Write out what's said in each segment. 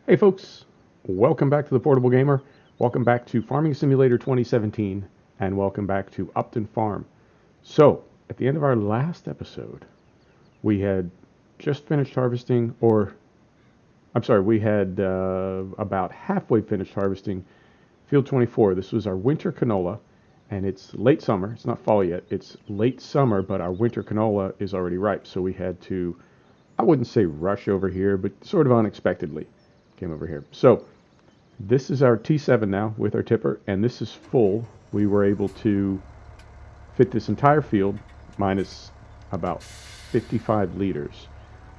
Hey folks, welcome back to the Portable Gamer. Welcome back to Farming Simulator 2017, and welcome back to Upton Farm. So, at the end of our last episode, we had just finished harvesting, or I'm sorry, we had about halfway finished harvesting field 24. This was our winter canola, and it's late summer. It's not fall yet. It's late summer, but our winter canola is already ripe. So we had to, I wouldn't say rush over here, but sort of unexpectedly came over here. So this is our T7 now with our tipper, and this is full. We were able to fit this entire field minus about 55 liters.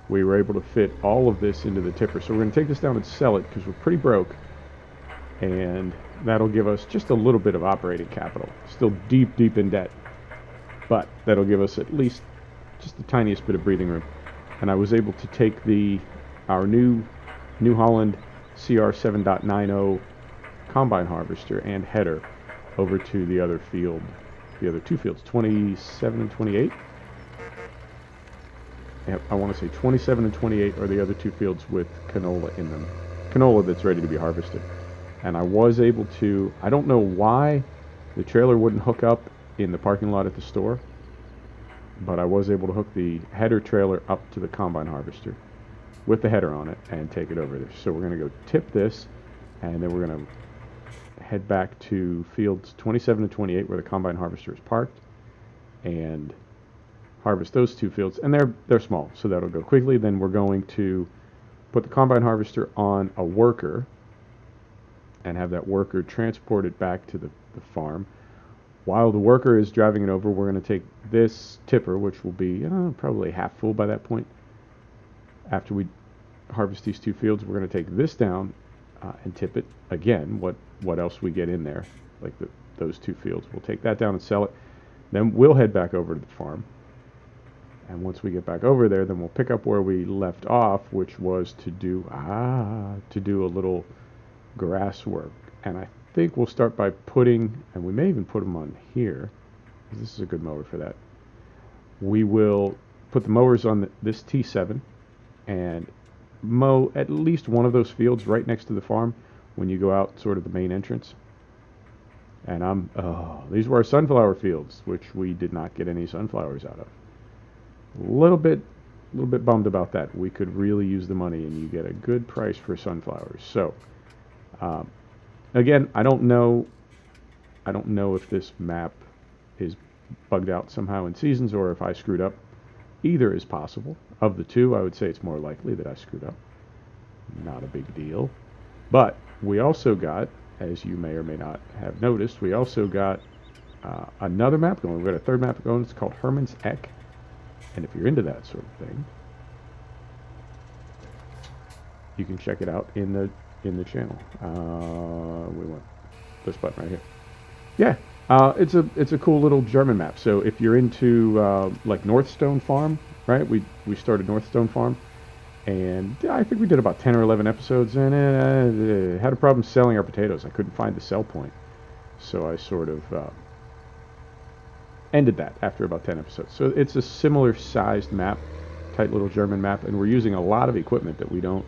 We were able to fit all of this into the tipper. So we're going to take this down and sell it because we're pretty broke, and that'll give us just a little bit of operating capital. Still deep in debt, but that'll give us at least just the tiniest bit of breathing room. And I was able to take our New Holland CR 7.90 combine harvester and header over to the other field, the other two fields, 27 and 28. Yep, I want to say 27 and 28 are the other two fields with canola in them. Canola that's ready to be harvested. And I was able to, I don't know why the trailer wouldn't hook up in the parking lot at the store, but I was able to hook the header trailer up to the combine harvester with the header on it and take it over there. So we're going to go tip this, and then we're going to head back to fields 27 and 28 where the combine harvester is parked and harvest those two fields. And they're small, so that'll go quickly. Then we're going to put the combine harvester on a worker and have that worker transport it back to the farm. While the worker is driving it over, we're going to take this tipper, which will be probably half full by that point. After we harvest these two fields, we're going to take this down and tip it again. What else we get in there, like those two fields, we'll take that down and sell it. Then we'll head back over to the farm. And once we get back over there, then we'll pick up where we left off, which was to do a little grass work. And I think we'll start by putting, and we may even put them on here, because this is a good mower for that. We will put the mowers on this T7 and mow at least one of those fields right next to the farm when you go out sort of the main entrance. And these were our sunflower fields, which we did not get any sunflowers out of. A little bit bummed about that. We could really use the money, and you get a good price for sunflowers. So again, I don't know if this map is bugged out somehow in seasons or if I screwed up. Either is possible. Of the two, I would say it's more likely that I screwed up. Not a big deal. But we also got, as you may or may not have noticed, we also got another map going. We've got a third map going. It's called Herman's Eck. And if you're into that sort of thing, you can check it out in the channel. We want this button right here. Yeah, it's a cool little German map. So if you're into like Northstone Farm, right? We started Northstone Farm, and I think we did about 10 or 11 episodes, and had a problem selling our potatoes. I couldn't find the sell point, so I sort of ended that after about 10 episodes. So it's a similar sized map, tight little German map, and we're using a lot of equipment that we don't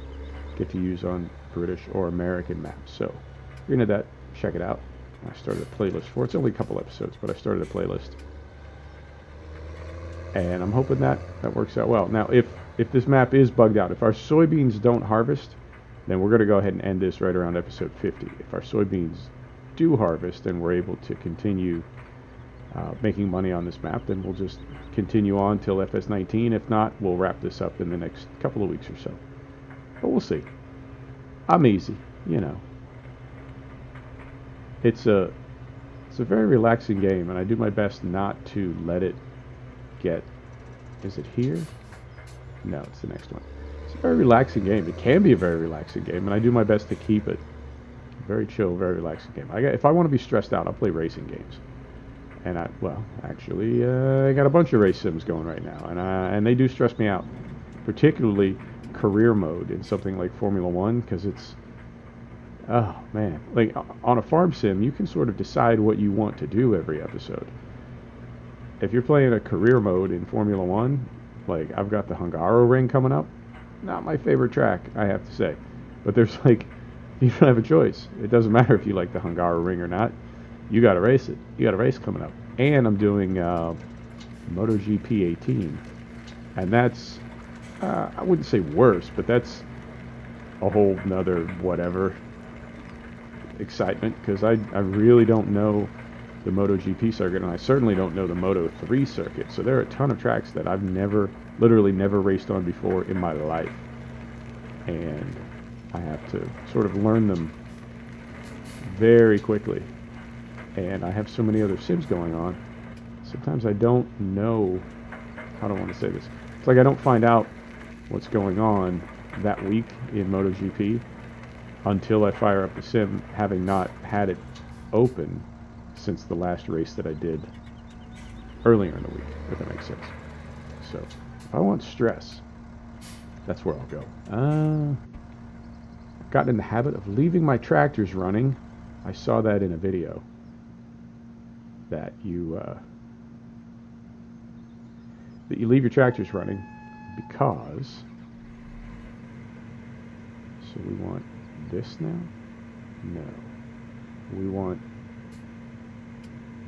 get to use on British or American maps. So if you're into that, check it out. I started a playlist for it. It's only a couple episodes, but I started a playlist, and I'm hoping that works out well. Now, if this map is bugged out, if our soybeans don't harvest, then we're going to go ahead and end this right around episode 50. If our soybeans do harvest and we're able to continue making money on this map, then we'll just continue on till FS19. If not, we'll wrap this up in the next couple of weeks or so. But we'll see. I'm easy, you know. It's a very relaxing game, and I do my best not to let it get... Is it here? No, it's the next one. It's a very relaxing game. It can be a very relaxing game, and I do my best to keep it very chill, very relaxing game. If I want to be stressed out, I'll play racing games. And I got a bunch of race sims going right now, and they do stress me out, particularly career mode in something like Formula One, because it's, oh man, like on a farm sim, you can sort of decide what you want to do every episode. If you're playing a career mode in Formula One, like I've got the Hungaro Ring coming up, not my favorite track, I have to say. But there's like, you don't have a choice. It doesn't matter if you like the Hungaroring or not. You got to race it. You got a race coming up. And I'm doing MotoGP 18. And that's, I wouldn't say worse, but that's a whole nother whatever excitement, because I really don't know the MotoGP circuit, and I certainly don't know the Moto3 circuit. So there are a ton of tracks that I've literally never raced on before in my life. And I have to sort of learn them very quickly. And I have so many other sims going on. Sometimes I don't know, how do I want to say this? It's like I don't find out what's going on that week in MotoGP until I fire up the sim, having not had it open since the last race that I did earlier in the week, if that makes sense. So, if I want stress, that's where I'll go. I've gotten in the habit of leaving my tractors running. I saw that in a video. That you leave your tractors running because... So we want this now? No. We want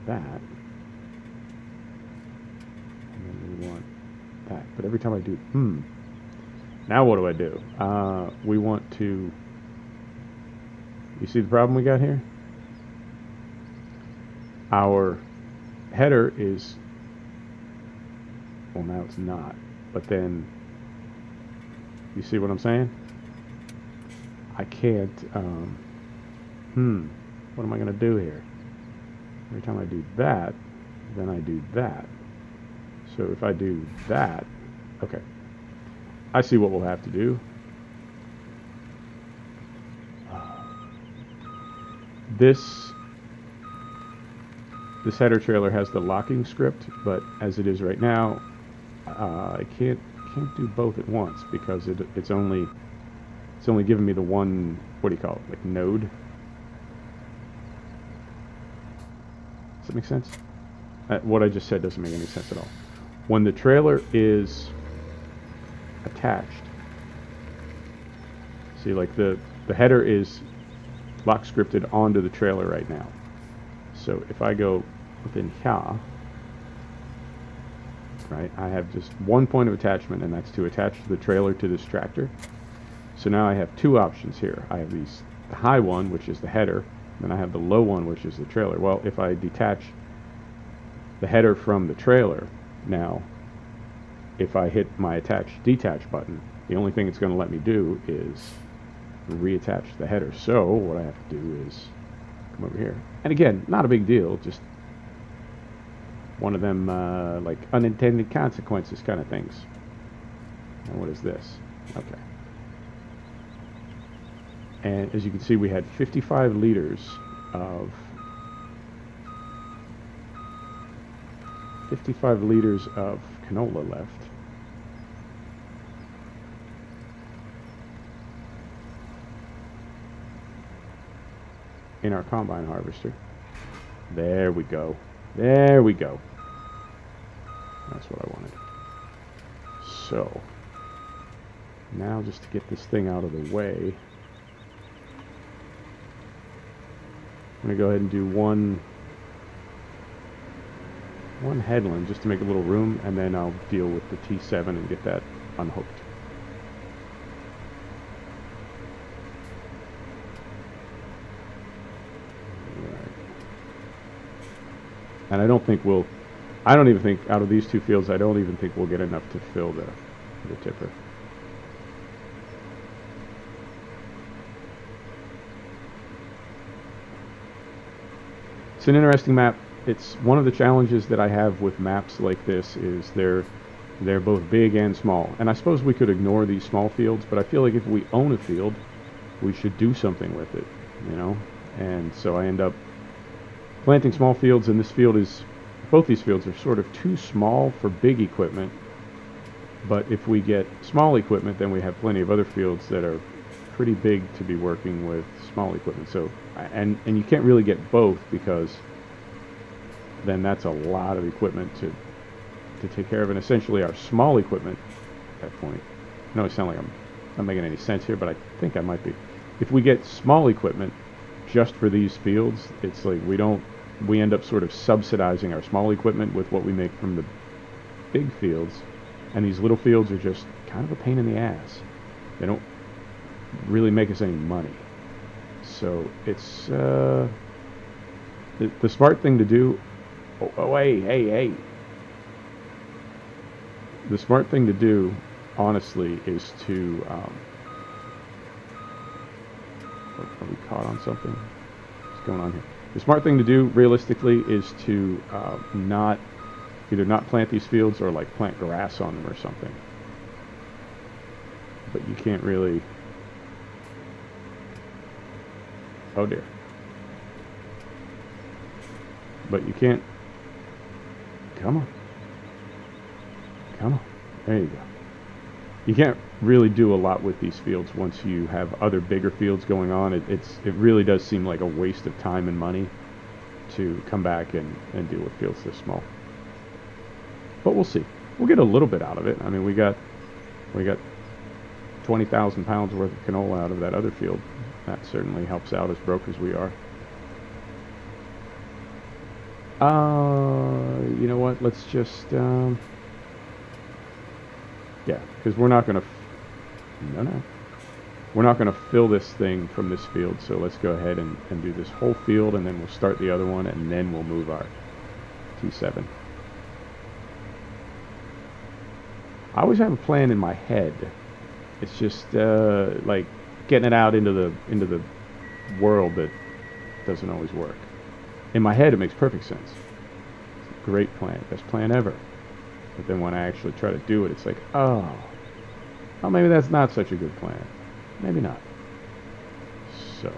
that. And then we want that. But every time I do... Now what do I do? We want to... You see the problem we got here? Our header is... Well, now it's not. But then... You see what I'm saying? I can't... What am I going to do here? Every time I do that, then I do that. So if I do that... Okay. I see what we'll have to do. This header trailer has the locking script, but as it is right now, I can't do both at once because it's only giving me the one, what do you call it, like node. Does that make sense? What I just said doesn't make any sense at all. When the trailer is attached, see, like the header is lock scripted onto the trailer right now. So if I go within here, right, I have just one point of attachment, and that's to attach the trailer to this tractor. So now I have two options here. I have the high one, which is the header, and then I have the low one, which is the trailer. Well, if I detach the header from the trailer, now if I hit my detach button, the only thing it's going to let me do is reattach the header. So what I have to do is come over here. And again, not a big deal, just one of them like unintended consequences kind of things. And what is this? Okay. And as you can see, we had 55 liters of canola left. In our combine harvester. There we go. There we go. That's what I wanted. So, now just to get this thing out of the way, I'm going to go ahead and do one headland just to make a little room, and then I'll deal with the T7 and get that unhooked. And I don't even think out of these two fields, I don't even think we'll get enough to fill the tipper. It's an interesting map. It's one of the challenges that I have with maps like this is they're both big and small. And I suppose we could ignore these small fields, but I feel like if we own a field, we should do something with it, you know? And so I end up planting small fields, and both these fields are sort of too small for big equipment. But if we get small equipment, then we have plenty of other fields that are pretty big to be working with small equipment. So, and you can't really get both, because then that's a lot of equipment to take care of. And essentially our small equipment at that point, I know I sound like I'm not making any sense here, but I think I might be. If we get small equipment just for these fields, it's like we end up sort of subsidizing our small equipment with what we make from the big fields, and these little fields are just kind of a pain in the ass. They don't really make us any money. So it's the smart thing to do. Oh, hey. The smart thing to do, honestly, is to are we caught on something? What's going on here? The smart thing to do, realistically, is to either not plant these fields or like plant grass on them or something. But you can't really. Oh dear. But you can't. Come on. There you go. You can't really do a lot with these fields once you have other bigger fields going on. It really does seem like a waste of time and money to come back and deal with fields this small. But we'll see. We'll get a little bit out of it. I mean, we got 20,000 pounds worth of canola out of that other field. That certainly helps out, as broke as we are. You know what? Let's just yeah, because we're not going to we're not going to fill this thing from this field, so let's go ahead and do this whole field, and then we'll start the other one, and then we'll move our T7. I always have a plan in my head. It's just like getting it out into the world that doesn't always work. In my head, it makes perfect sense. It's a great plan, best plan ever. But then when I actually try to do it, it's like, oh, maybe that's not such a good plan. Maybe not. So.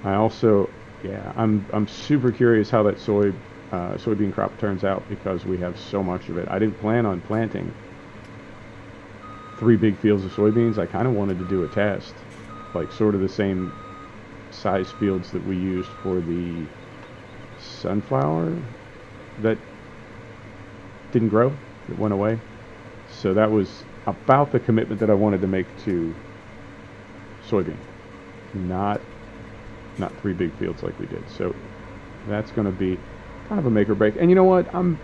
I also, yeah, I'm super curious how that soybean crop turns out, because we have so much of it. I didn't plan on planting 3 big fields of soybeans. I kind of wanted to do a test, like sort of the same size fields that we used for the sunflower that didn't grow, that went away. So that was about the commitment that I wanted to make to soybean, not 3 big fields like we did. So that's going to be kind of a make or break. And you know what? I'm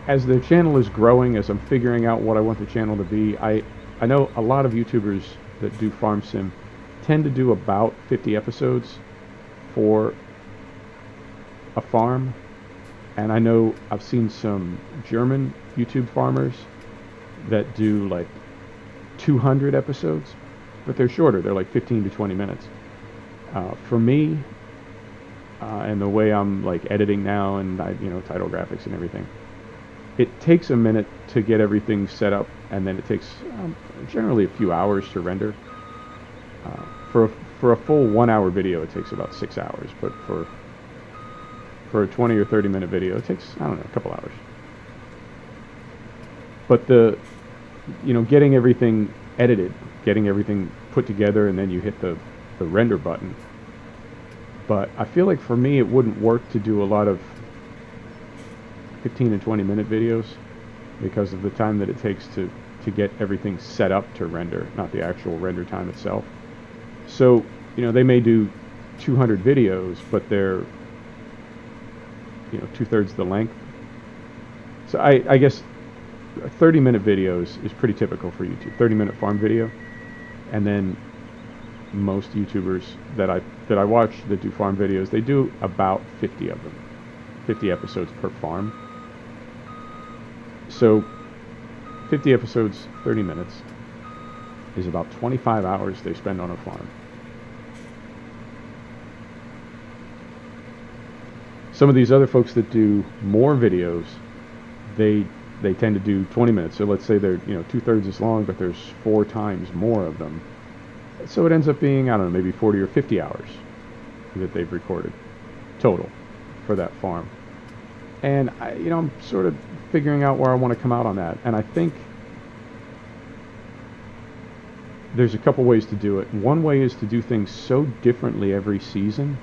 as the channel is growing, as I'm figuring out what I want the channel to be, I know a lot of YouTubers that do farm sim tend to do about 50 episodes for a farm. And I know I've seen some German YouTube farmers that do like 200 episodes, but they're shorter. They're like 15 to 20 minutes. For me, and the way I'm like editing now, and title graphics and everything, it takes a minute to get everything set up, and then it takes generally a few hours to render. For a full 1 hour video, it takes about 6 hours, but for a 20 or 30 minute video, it takes, I don't know, a couple hours. But getting everything edited, getting everything put together, and then you hit the render button. But I feel like for me, it wouldn't work to do a lot of 15 and 20 minute videos because of the time that it takes to get everything set up to render, not the actual render time itself. So, they may do 200 videos, but they're, 2/3 the length. So I guess 30-minute videos is pretty typical for YouTube. 30-minute farm video, and then most YouTubers that I watch that do farm videos, they do about 50 of them, 50 episodes per farm. So 50 episodes, 30 minutes, is about 25 hours they spend on a farm. Some of these other folks that do more videos, they tend to do 20 minutes. So let's say they're 2/3 as long, but there's 4 times more of them. So it ends up being, I don't know, maybe 40 or 50 hours that they've recorded total for that farm. And I'm sort of figuring out where I want to come out on that. And I think there's a couple ways to do it. One way is to do things so differently every season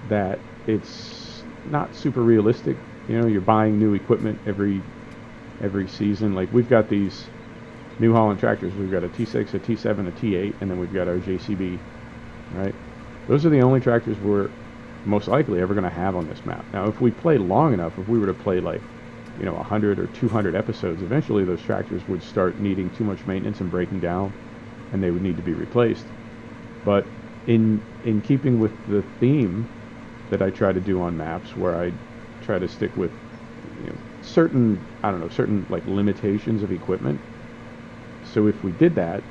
that it's not super realistic. You know, you're buying new equipment every season. Like we've got these New Holland tractors. We've got a T6, a T7, a T8, and then we've got our JCB, right? Those are the only tractors we're most likely ever going to have on this map. Now, if we play long enough, if we were to play like, you know, 100 or 200 episodes, eventually those tractors would start needing too much maintenance and breaking down, and they would need to be replaced. But in keeping with the theme that I try to do on maps, where I try to stick with, you know, certain like limitations of equipment. So if we did that,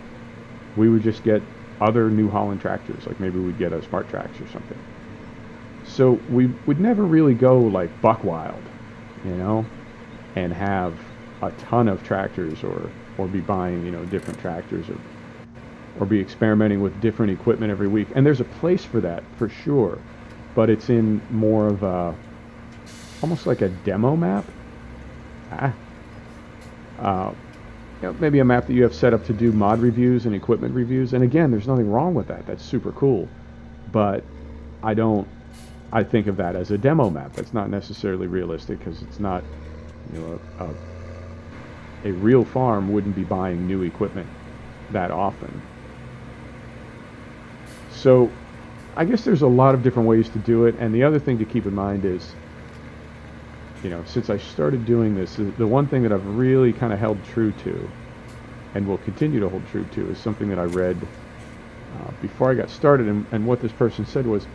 we would just get other New Holland tractors, like maybe we'd get a Smart Trax or something. So we would never really go like buck wild, you know, and have a ton of tractors, or be buying, you know, different tractors, or be experimenting with different equipment every week. And there's a place for that for sure, but it's in more of a, almost like a demo map. You know, maybe a map that you have set up to do mod reviews and equipment reviews. And again, there's nothing wrong with that. That's super cool. But I think of that as a demo map. That's not necessarily realistic, because it's not, you know, a real farm wouldn't be buying new equipment that often. So I guess there's a lot of different ways to do it. And the other thing to keep in mind is, you know, since I started doing this, the one thing that I've really kind of held true to, and will continue to hold true to, is something that I read before I got started. And what this person said was,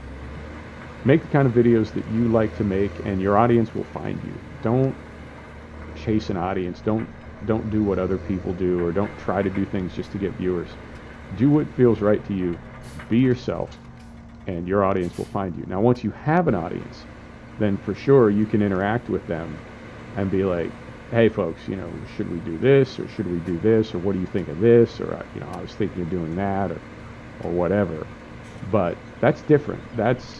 make the kind of videos that you like to make, and your audience will find you. Don't chase an audience. Don't do what other people do, or don't try to do things just to get viewers. Do what feels right to you. Be yourself, and your audience will find you. Now, once you have an audience, then for sure you can interact with them and be like, hey folks, you know, should we do this, or should we do this, or what do you think of this, or, you know, I was thinking of doing that, or whatever. But that's different. That's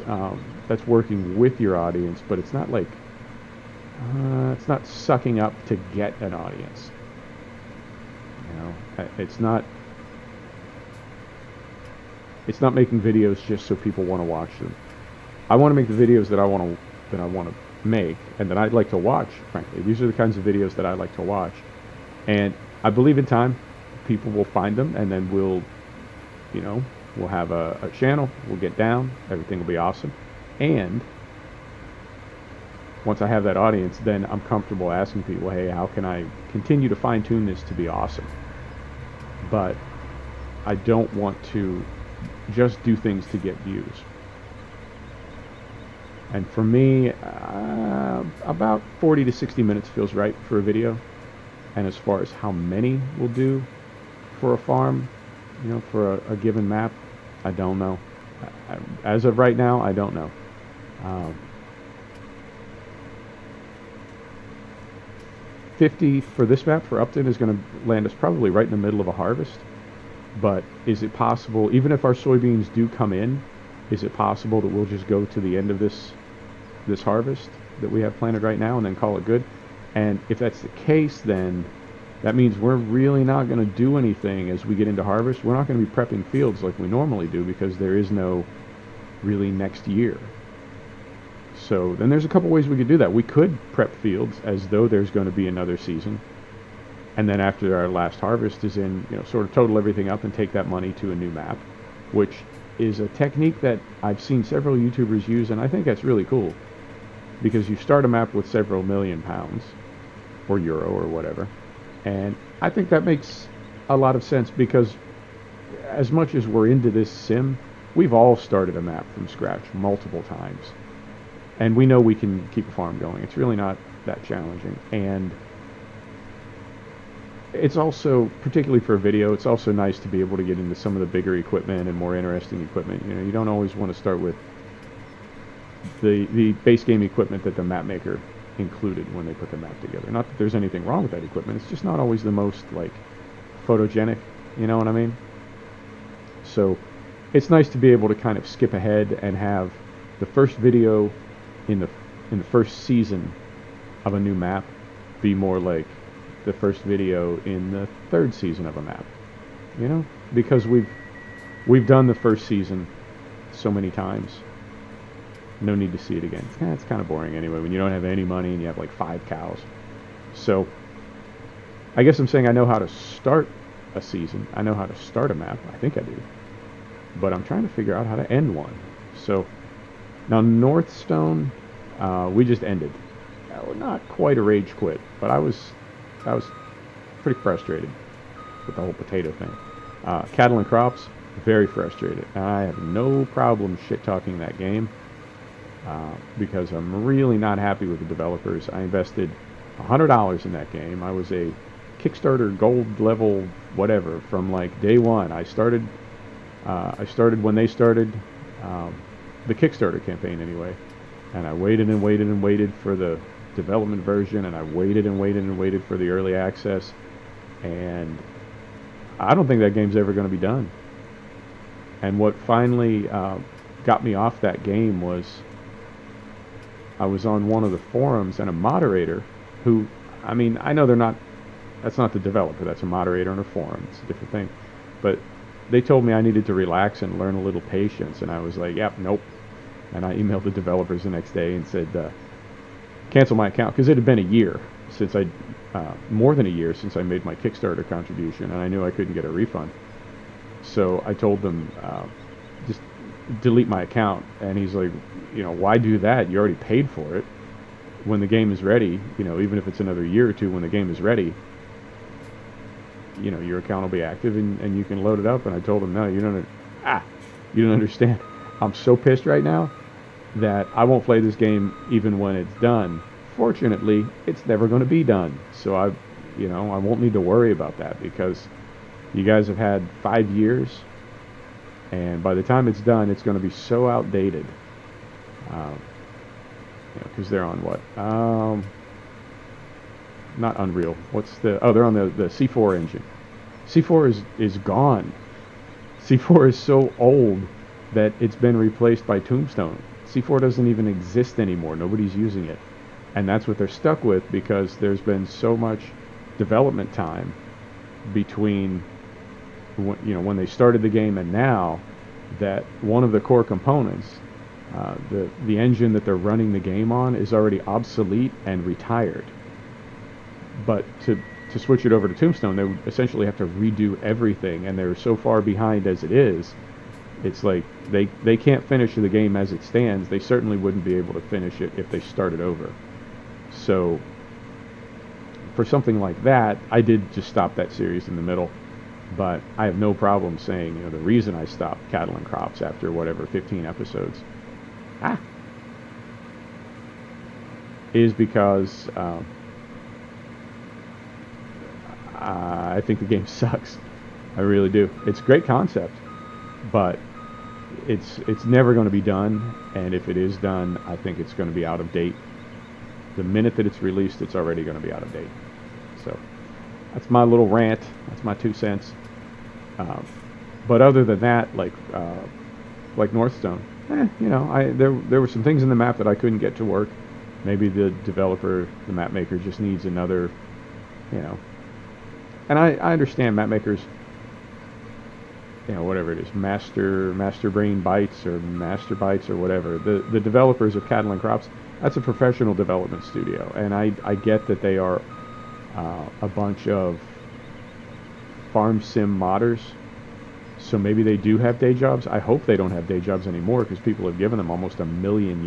working with your audience, but it's not like it's not sucking up to get an audience. You know, it's not making videos just so people want to watch them. I want to make the videos that I want to make, and that I'd like to watch, frankly. These are the kinds of videos that I like to watch. And I believe in time, people will find them, and then we'll have a channel, we'll get down, everything will be awesome. And once I have that audience, then I'm comfortable asking people, hey, how can I continue to fine-tune this to be awesome? But I don't want to just do things to get views. And for me, about 40 to 60 minutes feels right for a video. And as far as how many we'll do for a farm, you know, for a given map, I don't know. As of right now, I don't know. 50 for this map for Upton is going to land us probably right in the middle of a harvest. But is it possible, even if our soybeans do come in, is it possible that we'll just go to the end of this harvest that we have planted right now and then call it good? And if that's the case, then that means we're really not going to do anything as we get into harvest. We're not going to be prepping fields like we normally do, because there is no really next year. So then there's a couple ways we could do that. We could prep fields as though there's going to be another season. And then after our last harvest is in, you know, sort of total everything up and take that money to a new map, which is a technique that I've seen several YouTubers use, and I think that's really cool. Because you start a map with several million pounds, or euro, or whatever. And I think that makes a lot of sense, because as much as we're into this sim, we've all started a map from scratch multiple times. And we know we can keep a farm going. It's really not that challenging. And it's also, particularly for a video, it's also nice to be able to get into some of the bigger equipment and more interesting equipment. You know, you don't always want to start with the base game equipment that the map maker included when they put the map together. Not that there's anything wrong with that equipment, it's just not always the most, like, photogenic, you know what I mean? So it's nice to be able to kind of skip ahead and have the first video in the first season of a new map be more like the first video in the third season of a map, you know? because we've done the first season so many times. No need to see it again. It's kind of boring anyway when you don't have any money and you have like 5 cows. So I guess I'm saying I know how to start a season. I know how to start a map. I think I do. But I'm trying to figure out how to end one. So now Northstone, we just ended. Not quite a rage quit, but I was pretty frustrated with the whole potato thing. Cattle and Crops, very frustrated. I have no problem shit-talking that game because I'm really not happy with the developers. I invested $100 in that game. I was a Kickstarter gold level whatever from like day one. I started when they started the Kickstarter campaign anyway, and I waited and waited and waited for the development version, and I waited and waited and waited for the early access, and I don't think that game's ever going to be done. And what finally got me off that game was I was on one of the forums, and a moderator who, I mean, I know that's not the developer, that's a moderator on a forum, it's a different thing, but they told me I needed to relax and learn a little patience, and I was like, yep, nope. And I emailed the developers the next day and said, cancel my account, because it had been a year since more than a year since I made my Kickstarter contribution, and I knew I couldn't get a refund. So I told them, just delete my account. And he's like, why do that? You already paid for it. When the game is ready, even if it's another year or two, when the game is ready, your account will be active and you can load it up. And I told him, no, you don't understand. I'm so pissed right now that I won't play this game even when it's done. Fortunately, it's never going to be done. So I won't need to worry about that, because you guys have had 5 years, and by the time it's done, it's going to be so outdated. Because they're on what? Not Unreal. They're on the C4 engine. C4 is gone. C4 is so old that it's been replaced by Tombstone. C4 doesn't even exist anymore. Nobody's using it. And that's what they're stuck with, because there's been so much development time between when they started the game and now, that one of the core components, the engine that they're running the game on, is already obsolete and retired. But to switch it over to Tombstone, they would essentially have to redo everything, and they're so far behind as it is. It's like they can't finish the game as it stands. They certainly wouldn't be able to finish it if they started over. So for something like that, I did just stop that series in the middle. But I have no problem saying, the reason I stopped Cattle and Crops after whatever 15 episodes is because I think the game sucks. I really do. It's a great concept, but it's never going to be done, and if it is done, I think it's going to be out of date. The minute that it's released, it's already going to be out of date. So that's my little rant. That's my 2 cents. But other than that, like Northstone, there were some things in the map that I couldn't get to work. Maybe the developer, the map maker, just needs another, And I understand map makers, whatever it is, master brain bytes or master bytes or whatever. The developers of Cattle and Crops, that's a professional development studio, and I get that they are a bunch of farm sim modders, so maybe they do have day jobs. I hope they don't have day jobs anymore, because people have given them almost €1 million.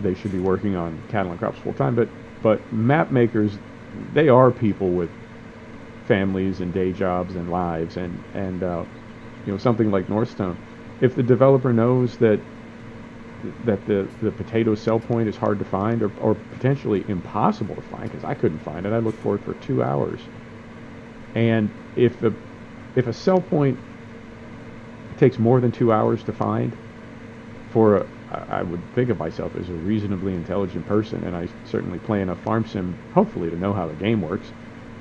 They should be working on Cattle and Crops full time, but map makers, they are people with families and day jobs and lives, and something like Northstone. If the developer knows that the potato sell point is hard to find, or potentially impossible to find, because I couldn't find it. I looked for it for 2 hours. And if a sell point takes more than 2 hours to find, I would think of myself as a reasonably intelligent person, and I certainly play enough farm sim, hopefully, to know how the game works.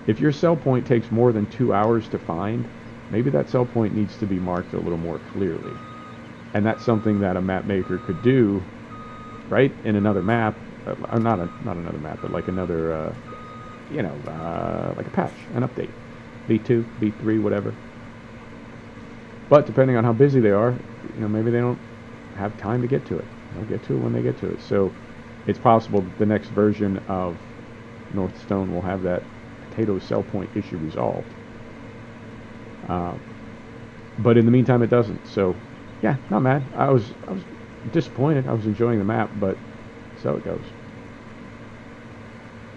If your sell point takes more than 2 hours to find, maybe that sell point needs to be marked a little more clearly. And that's something that a map maker could do, right, in another map, not another map, but like another, like a patch, an update. B2, B3, whatever. But depending on how busy they are, maybe they don't have time to get to it. They'll get to it when they get to it. So it's possible that the next version of Northstone will have that potato sell point issue resolved. But in the meantime, it doesn't. So, yeah, not mad. I was disappointed. I was enjoying the map, but so it goes.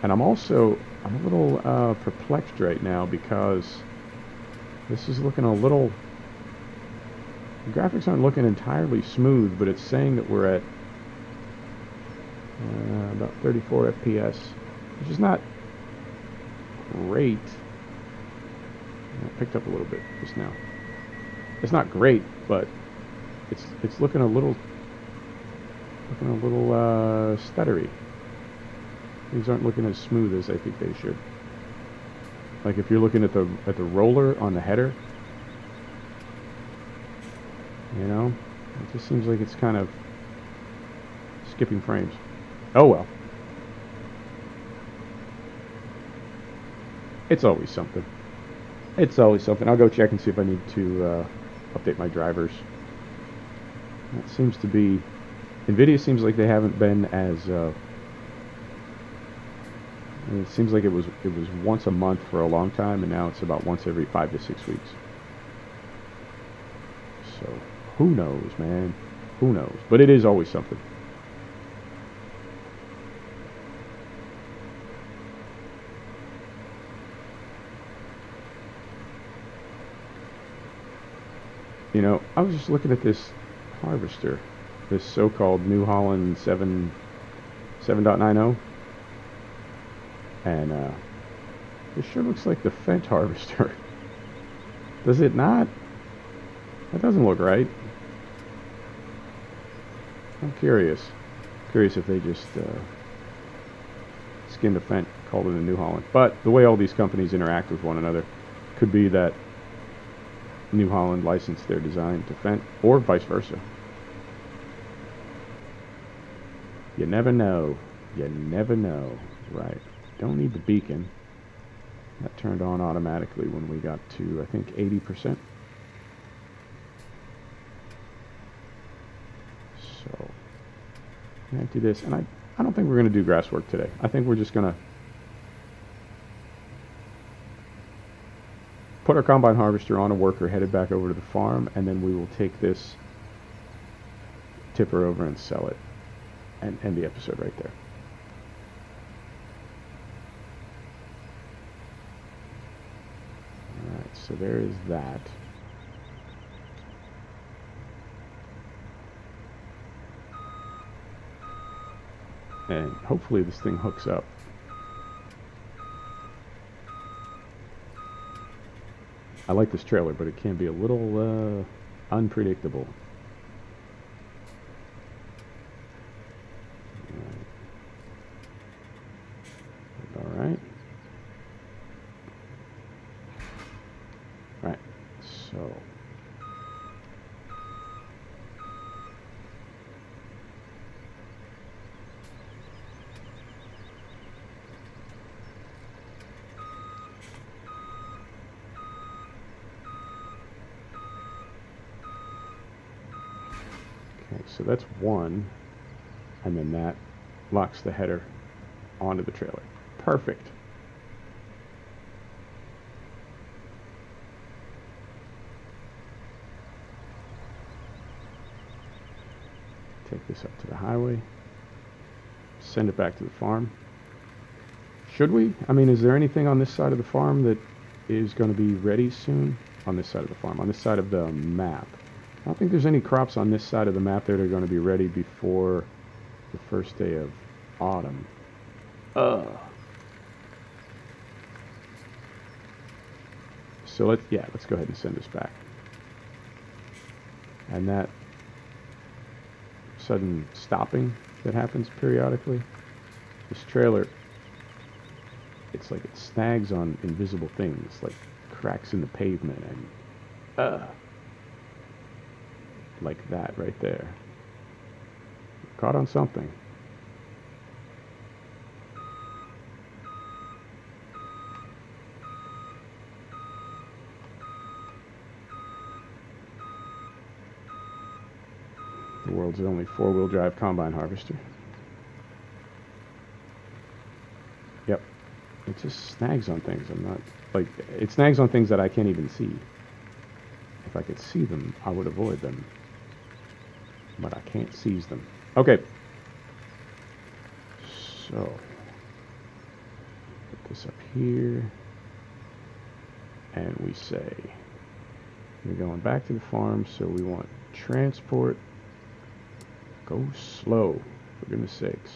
And I'm a little perplexed right now because this is looking a little. The graphics aren't looking entirely smooth, but it's saying that we're at about 34 FPS, which is not great. I picked up a little bit just now. It's not great, but it's looking a little stuttery. These aren't looking as smooth as I think they should. Like if you're looking at the roller on the header, it just seems like it's kind of skipping frames. Oh well. It's always something. It's always something. I'll go check and see if I need to update my drivers. That seems to be... NVIDIA seems like they haven't been as... it seems like it was once a month for a long time, and now it's about once every 5 to 6 weeks. So, who knows, man? Who knows? But it is always something. I was just looking at this harvester, this so-called New Holland 7.90, and this sure looks like the Fendt harvester. Does it not? That doesn't look right. I'm curious if they just skinned a Fendt, called it a New Holland. But the way all these companies interact with one another, could be that New Holland licensed their design to Fendt, or vice versa. You never know. You never know. Right. Don't need the beacon. That turned on automatically when we got to, I think, 80%. So, I'm going to do this. And I don't think we're going to do grass work today. I think we're just going to put our combine harvester on a worker headed back over to the farm, and then we will take this tipper over and sell it, and end the episode right there. Alright, so there is that. And hopefully this thing hooks up. I like this trailer, but it can be a little unpredictable. Alright. Right. So. Okay, so that's one, and then that locks the header onto the trailer. Perfect. Take this up to the highway, send it back to the farm. Should we? I mean, is there anything on this side of the farm that is going to be ready soon? On this side of the farm, on this side of the map. I don't think there's any crops on this side of the map that are going to be ready before the first day of autumn. So let's go ahead and send this back. And that sudden stopping that happens periodically, this trailer, it's like it snags on invisible things, like cracks in the pavement, and like that right there. Caught on something. The world's only four-wheel drive combine harvester. Yep. It just snags on things. I'm not, like, it snags on things that I can't even see. If I could see them, I would avoid them. But I can't seize them. Okay. So, put this up here. And we say, we're going back to the farm, so we want transport. Go slow, for goodness sakes.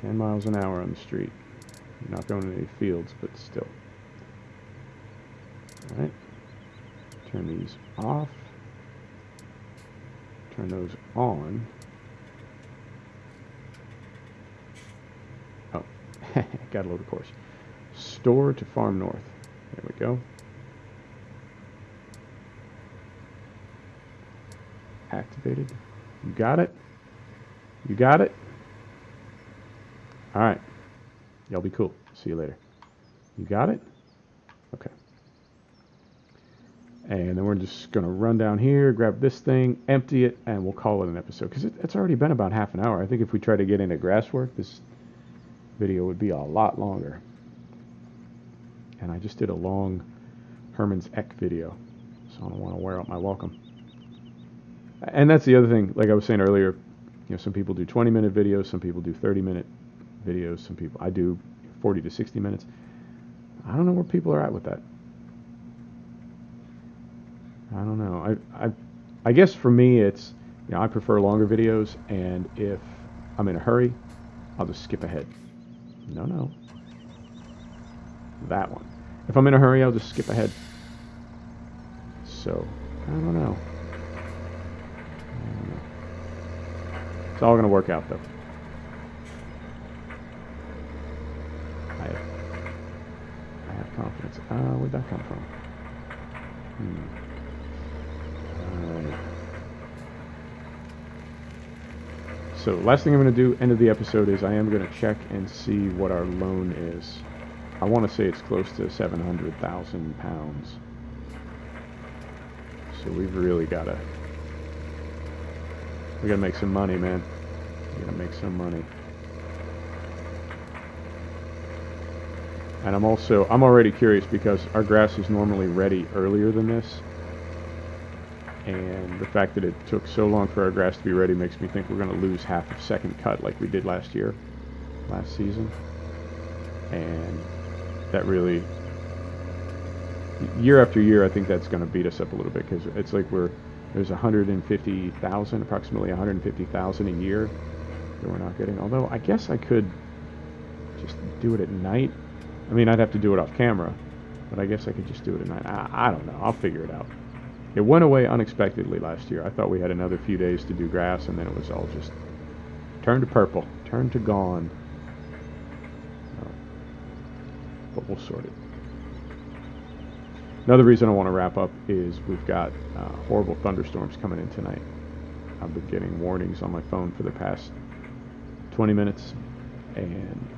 10 miles an hour on the street. You're not going to any fields, but still. Alright. Turn these off. Turn those on. Oh, got a load of course. Store to farm north. There we go. Activated. You got it? You got it? Alright. Y'all be cool. See you later. You got it? Okay. And then we're just going to run down here, grab this thing, empty it, and we'll call it an episode. Because it's already been about half an hour. I think if we try to get into grass work, this video would be a lot longer. And I just did a long Herman's Eck video. So I don't want to wear out my welcome. And that's the other thing, like I was saying earlier, you know, some people do 20-minute videos, some people do 30-minute videos, some people, I do 40 to 60 minutes. I don't know where people are at with that. I don't know. I guess for me, it's, you know, I prefer longer videos, and if I'm in a hurry, I'll just skip ahead. No. That one. If I'm in a hurry, I'll just skip ahead. So, I don't know. It's all going to work out, though. I have confidence. Where'd that come from? Alright. So, last thing I'm going to do, end of the episode, is I am going to check and see what our loan is. I want to say it's close to 700,000 pounds. So we've really got to... We gotta make some money, man. We gotta make some money. And I'm already curious because our grass is normally ready earlier than this. And the fact that it took so long for our grass to be ready makes me think we're gonna lose half of second cut like we did last season. And that really, year after year, I think that's gonna beat us up a little bit because it's like there's 150,000, approximately 150,000 a year that we're not getting. Although, I guess I could just do it at night. I mean, I'd have to do it off camera, but I guess I could just do it at night. I don't know. I'll figure it out. It went away unexpectedly last year. I thought we had another few days to do grass, and then it was all just turned to purple, turned to gone. No. But we'll sort it. Another reason I want to wrap up is we've got horrible thunderstorms coming in tonight. I've been getting warnings on my phone for the past 20 minutes, and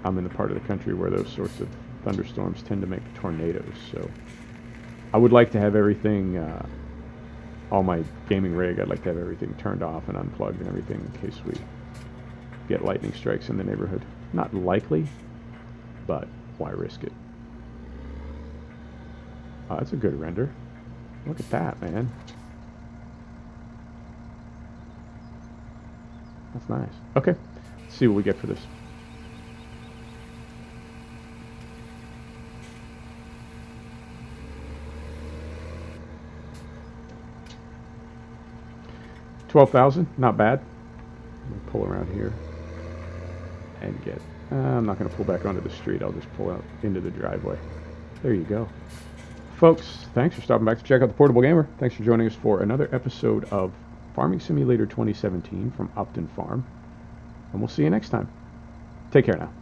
I'm in the part of the country where those sorts of thunderstorms tend to make tornadoes. So I would like to have everything, all my gaming rig, I'd like to have everything turned off and unplugged and everything in case we get lightning strikes in the neighborhood. Not likely, but why risk it? Oh, that's a good render. Look at that, man. That's nice. Okay, let's see what we get for this. $12,000, not bad. I'm gonna pull around here and get. I'm not gonna pull back onto the street. I'll just pull out into the driveway. There you go. Folks, thanks for stopping back to check out the Portable Gamer. Thanks for joining us for another episode of Farming Simulator 2017 from Upton Farm. And we'll see you next time. Take care now.